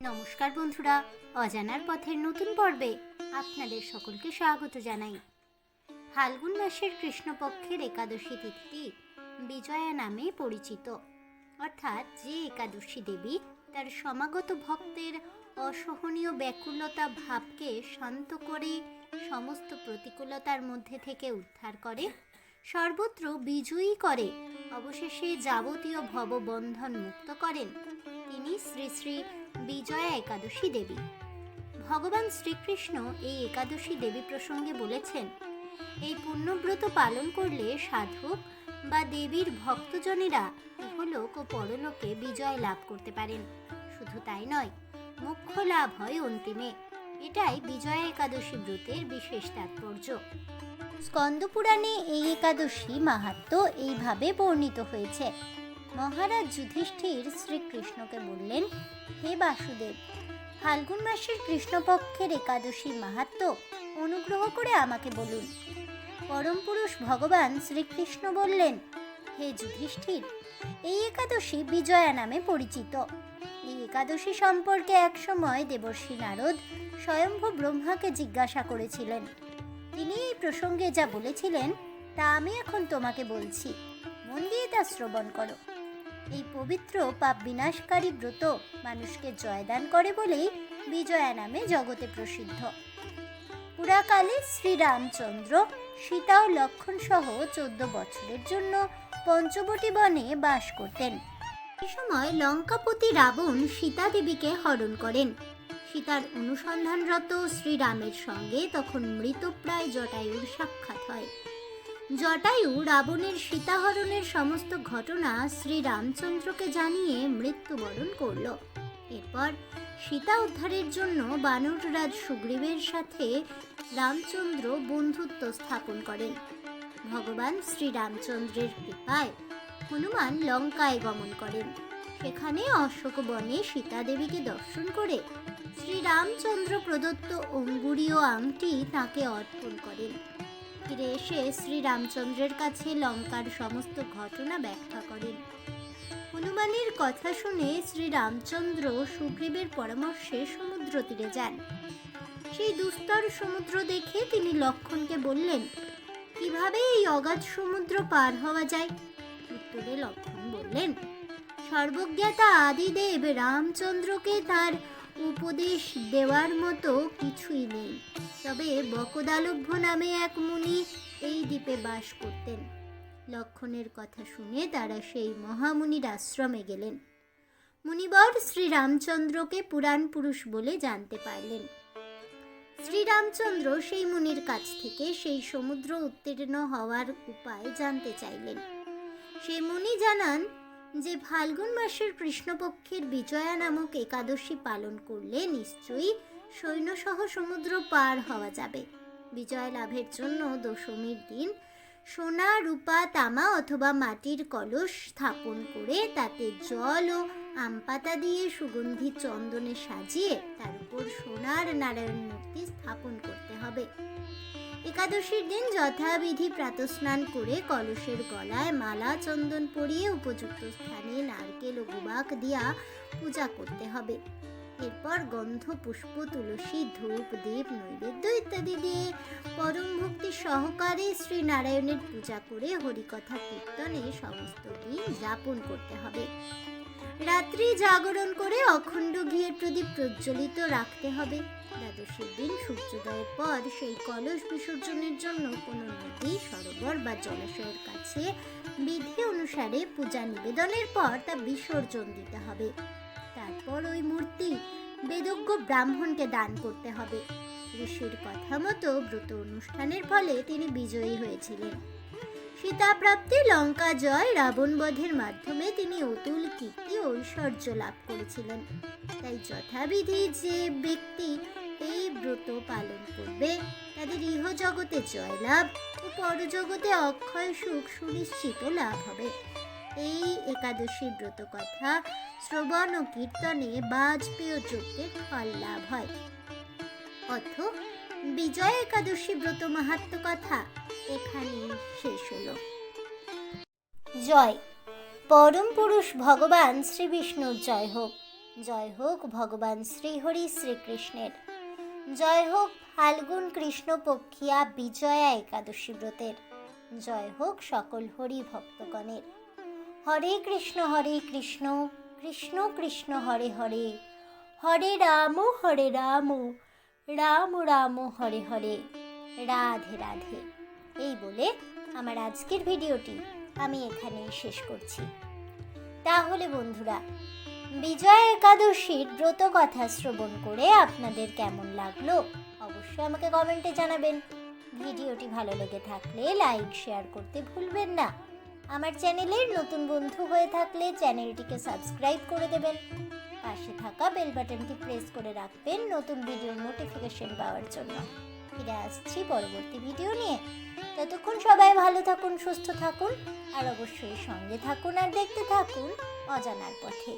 নমস্কার বন্ধুরা, অজানার পথের নতুন পর্বে আপনাদের সকলকে স্বাগত জানাই। ফাল্গুন মাসের কৃষ্ণপক্ষের একাদশী তিথি বিজয়া নামে পরিচিত, অর্থাৎ যে একাদশী দেবী তার সমাগত ভক্তের অসহনীয় ব্যাকুলতা ভাবকে শান্ত করে সমস্ত প্রতিকূলতার মধ্যে থেকে উদ্ধার করে, সর্বত্র বিজয়ী করে, অবশেষে যাবতীয় ভববন্ধন মুক্ত করেন, তিনি শ্রী শ্রী বিজয়া একাদশী দেবী। ভগবান শ্রীকৃষ্ণ এই একাদশী দেবী প্রসঙ্গে বলেছেন, এই পুণ্যব্রত পালন করলে সাধক বা দেবীর ভক্তজনেরা ইহলোক ও পরলোকে বিজয় লাভ করতে পারেন। শুধু তাই নয়, মোক্ষ লাভ হয় অন্তিমে। এটাই বিজয়া একাদশী ব্রতের বিশেষ তাৎপর্য। স্কন্দ পুরাণে এই একাদশী মাহাত্ম্য এইভাবে বর্ণিত হয়েছে। মহারাজ যুধিষ্ঠির শ্রীকৃষ্ণকে বললেন, হে বাসুদেব, ফাল্গুন মাসের কৃষ্ণপক্ষের একাদশী মাহাত্ম্য অনুগ্রহ করে আমাকে বলুন। পরম পুরুষ ভগবান শ্রীকৃষ্ণ বললেন, হে যুধিষ্ঠির, এই একাদশী বিজয়া নামে পরিচিত। এই একাদশী সম্পর্কে একসময় দেবর্ষি নারদ স্বয়ম্ভু ব্রহ্মাকে জিজ্ঞাসা করেছিলেন। তিনি এই প্রসঙ্গে যা বলেছিলেন তা আমি এখন তোমাকে বলছি, মন দিয়ে তা শ্রবণ করো। এই পবিত্র পাপ বিনাশকারী ব্রত মানুষকে জয়দান করে বলেই বিজয়া নামে জগতে প্রসিদ্ধ। পুরাকালে শ্রীরামচন্দ্র সীতা ও লক্ষ্মণ সহ 14 বছরের জন্য পঞ্চবটী বনে বাস করতেন। এই সময় লঙ্কাপতি রাবণ সীতা দেবীকে হরণ করেন। সীতার অনুসন্ধানরত শ্রীরামের সঙ্গে তখন মৃতপ্রায় জটায়ুর সাক্ষাৎ হয়। জটায়ু রাবণের সীতাহরণের সমস্ত ঘটনা শ্রীরামচন্দ্রকে জানিয়ে মৃত্যুবরণ করল। এরপর সীতা উদ্ধারের জন্য বানররাজ সুগ্রীবের সাথে রামচন্দ্র বন্ধুত্ব স্থাপন করেন। ভগবান শ্রীরামচন্দ্রের কৃপায় হনুমান লঙ্কায় গমন করেন। সেখানে অশোক বনে সীতা দেবীকে দর্শন করে শ্রীরামচন্দ্র প্রদত্ত অঙ্গুরীয় আংটি তাঁকে অর্পণ করেন। ফিরে এসে শ্রীরামচন্দ্রের কাছে লঙ্কার সমস্ত ঘটনা ব্যাখ্যা করেন। হনুমানের কথা শুনে শ্রীরামচন্দ্র সুগ্রীবের পরামর্শে সমুদ্র তীরে যান। সেই দুস্তর সমুদ্র দেখে তিনি লক্ষ্মণকে বললেন, কিভাবে এই অগাধ সমুদ্র পার হওয়া যায়? উত্তরে লক্ষ্মণ বললেন, সর্বজ্ঞাতা আদিদেব রামচন্দ্রকে তার উপদেশ দেওয়ার মতো কিছুই নেই। তবে বকদালভ্য নামে এক মুনি এই দ্বীপে বাস করতেন। লক্ষ্মণের কথা শুনে তারা সেই মহামুনির আশ্রমে গেলেন। মুনিবর শ্রীরামচন্দ্রকে পুরাণ পুরুষ বলে জানতে পারলেন। শ্রীরামচন্দ্র সেই মুনির কাছ থেকে সেই সমুদ্র উত্তীর্ণ হওয়ার উপায় জানতে চাইলেন। সেই মুনি জানান যে ফাল্গুন মাসের কৃষ্ণপক্ষের বিজয়া নামক একাদশী পালন করলে নিশ্চয়ই সৈন্যসহ সমুদ্র পার হওয়া যাবে। বিজয় লাভের জন্য দশমীর দিন সোনা, রূপা, তামা অথবা মাটির কলস স্থাপন করে তাতে জল ও আমপাতা দিয়ে সুগন্ধি চন্দনে সাজিয়ে তার উপর সোনার নারায়ণ মূর্তি স্থাপন করতে হবে। একাদশীর দিন যথাবিধি প্রাতঃস্নান করে কলসের গলায় মালা চন্দন পরিয়ে উপযুক্ত স্থানে নারকেল ও গুবাক দিয়া পূজা করতে হবে। এরপর গন্ধ, পুষ্প, তুলসী, ধূপ, দীপ, নৈবেদ্য ইত্যাদি দিয়ে পরম ভক্তি সহকারে শ্রী নারায়ণের পূজা করে হরিকথা কীর্তনে সমস্ত দিন যাপন করতে হবে। রাত্রি জাগরণ করে অখণ্ড ঘিয়ের প্রদীপ প্রজ্বলিত রাখতে হবে। দ্বাদশীর দিন সূর্যোদয়ের পর সেই কলস বিসর্জনের জন্য কোনো নদী, সরোবর বা জলাশয়ের কাছে বিধি অনুসারে পূজা নিবেদনের পর তা বিসর্জন দিতে হবে। তারপর ওই মূর্তি বেদজ্ঞ ব্রাহ্মণকে দান করতে হবে। ঋষির কথা মতো ব্রত অনুষ্ঠানের ফলে তিনি বিজয়ী হয়েছিলেন। সীতা প্রাপ্তি, লঙ্কা জয়, রাবণ বধের মাধ্যমে তিনি অতুল কীর্তি ও ঐশ্বর্য লাভ করেছিলেন। তাই যথাবিধি যে ব্যক্তি এই ব্রত পালন করবে তাদের ইহজগতে জয়লাভ ও পরজগতে অক্ষয় সুখ সুনিশ্চিত লাভ হবে। এই একাদশী ব্রত কথা শ্রবণ ও কীর্তনে বাজপেয় যজ্ঞের ফল লাভ হয়। অথ বিজয় একাদশী ব্রত মাহাত্ম্য কথা এখানেই শেষ হলো। জয় পরম পুরুষ ভগবান শ্রী বিষ্ণুর জয় হোক। জয় হোক ভগবান শ্রীহরি শ্রীকৃষ্ণের। জয় হোক ফাল্গুন কৃষ্ণপক্ষিয়া বিজয়া একাদশী ব্রতের। জয় হোক সকল হরি ভক্তগণের। হরে কৃষ্ণ কৃষ্ণ কৃষ্ণ হরে হরে, হরে রাম রাম রাম হরে হরে, রাধে রাধে। এই বলে আমার আজকের ভিডিওটি আমি এখানেই শেষ করছি। তাহলে বন্ধুরা, বিজয়া একাদশীর ব্রত কথা শ্রবণ করে আপনাদের কেমন লাগলো অবশ্যই আমাকে কমেন্টে জানাবেন। ভিডিওটি ভালো লেগে থাকলে লাইক শেয়ার করতে ভুলবেন না। আমার চ্যানেলের নতুন বন্ধু হয়ে থাকলে চ্যানেলটিকে সাবস্ক্রাইব করে দেবেন। পাশে থাকা বেল বাটনটি প্রেস করে রাখবেন নতুন ভিডিওর নোটিফিকেশন পাওয়ার জন্য। ফিরে আসছি পরবর্তী ভিডিও নিয়ে। ততক্ষণ সবাই ভালো থাকুন, সুস্থ থাকুন, আর অবশ্যই সঙ্গে থাকুন আর দেখতে থাকুন অজানার পথে।